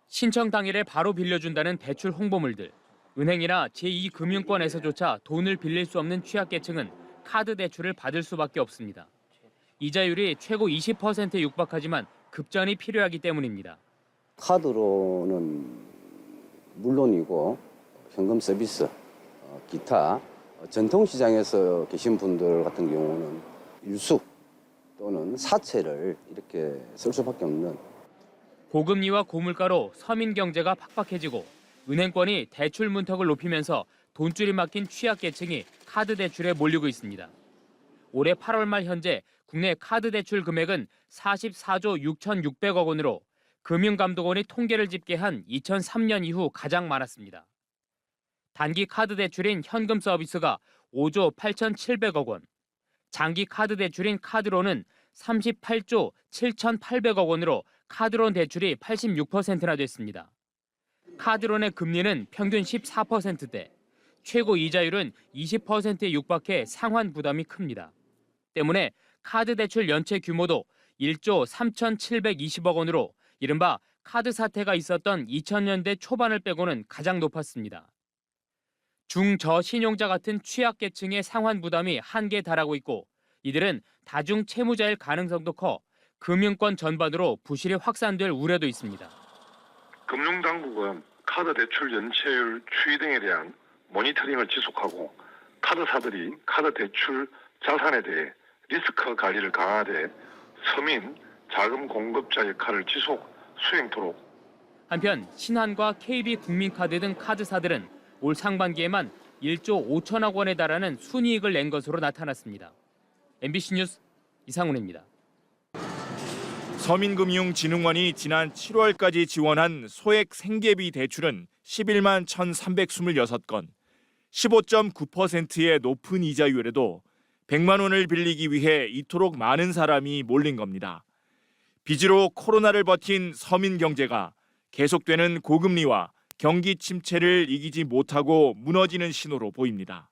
신청 당일에 바로 빌려준다는 대출 홍보물들. 은행이나 제2금융권에서조차 돈을 빌릴 수 없는 취약계층은 카드 대출을 받을 수밖에 없습니다. 이자율이 최고 20%에 육박하지만 급전이 필요하기 때문입니다. 카드로는 물론이고 현금 서비스, 기타 전통시장에서 계신 분들 같은 경우는 일숙 또는 사채를 이렇게 쓸 수밖에 없는. 고금리와 고물가로 서민 경제가 팍팍해지고 은행권이 대출 문턱을 높이면서 돈줄이 막힌 취약계층이 카드 대출에 몰리고 있습니다. 올해 8월 말 현재 국내 카드 대출 금액은 44조 6,600억 원으로 금융감독원이 통계를 집계한 2003년 이후 가장 많았습니다. 단기 카드 대출인 현금 서비스가 5조 8,700억 원, 장기 카드 대출인 카드론은 38조 7,800억 원으로 카드론 대출이 86%나 됐습니다. 카드론의 금리는 평균 14%대, 최고 이자율은 20%에 육박해 상환 부담이 큽니다. 때문에 카드 대출 연체 규모도 1조 3,720억 원으로 이른바 카드 사태가 있었던 2000년대 초반을 빼고는 가장 높았습니다. 중저신용자 같은 취약계층의 상환 부담이 한계에 달하고 있고 이들은 다중 채무자일 가능성도 커 금융권 전반으로 부실이 확산될 우려도 있습니다. 금융당국은 카드 대출 연체율 추이 등에 대한 모니터링을 지속하고 카드사들이 카드 대출 자산에 대해 리스크 관리를 강화하되 서민 자금 공급자 역할을 지속 수행토록. 한편 신한과 KB국민카드 등 카드사들은 올 상반기에만 1조 5천억 원에 달하는 순이익을 낸 것으로 나타났습니다. MBC 뉴스 이상훈입니다. 서민금융진흥원이 지난 7월까지 지원한 소액 생계비 대출은 11만 1,326건, 15.9%의 높은 이자율에도 100만 원을 빌리기 위해 이토록 많은 사람이 몰린 겁니다. 빚으로 코로나를 버틴 서민 경제가 계속되는 고금리와 경기 침체를 이기지 못하고 무너지는 신호로 보입니다.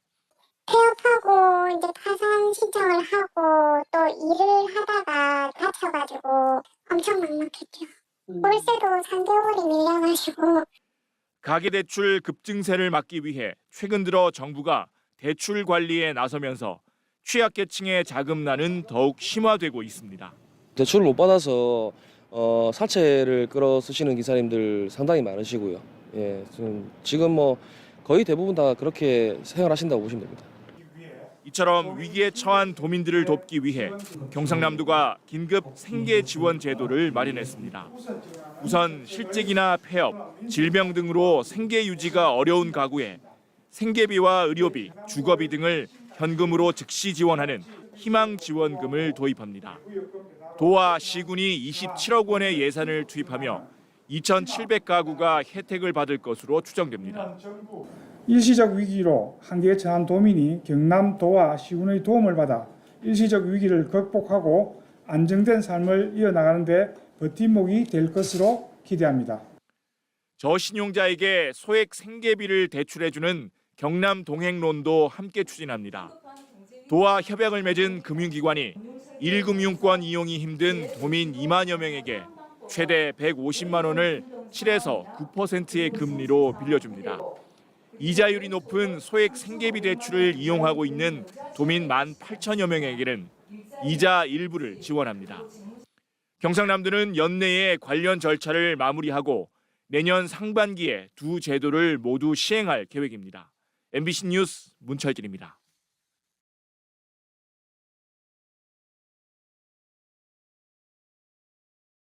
폐업하고 이제 파산 신청을 하고 또 일을 하다가 다쳐가지고 엄청 막막했죠. 월세도 3개월이 밀려가지고. 가계대출 급증세를 막기 위해 최근 들어 정부가 대출 관리에 나서면서 취약계층의 자금난은 더욱 심화되고 있습니다. 대출을 못 받아서 사채를 끌어 쓰시는 기사님들 상당히 많으시고요. 예, 지금 뭐 거의 대부분 다 그렇게 생활하신다고 보시면 됩니다. 이처럼 위기에 처한 도민들을 돕기 위해 경상남도가 긴급 생계 지원 제도를 마련했습니다. 우선 실직이나 폐업, 질병 등으로 생계 유지가 어려운 가구에 생계비와 의료비, 주거비 등을 현금으로 즉시 지원하는 희망지원금을 도입합니다. 도와 시군이 27억 원의 예산을 투입하며 2,700가구가 혜택을 받을 것으로 추정됩니다. 일시적 위기로 한계에 처한 도민이 경남 도와 시군의 도움을 받아 일시적 위기를 극복하고 안정된 삶을 이어나가는 데 버팀목이 될 것으로 기대합니다. 저신용자에게 소액 생계비를 대출해주는 경남 동행론도 함께 추진합니다. 도와 협약을 맺은 금융기관이 1금융권 이용이 힘든 도민 2만여 명에게 최대 150만 원을 7에서 9%의 금리로 빌려줍니다. 이자율이 높은 소액 생계비 대출을 이용하고 있는 도민 18,000여 명에게는 이자 일부를 지원합니다. 경상남도는 연내에 관련 절차를 마무리하고 내년 상반기에 두 제도를 모두 시행할 계획입니다. MBC 뉴스 문철진입니다.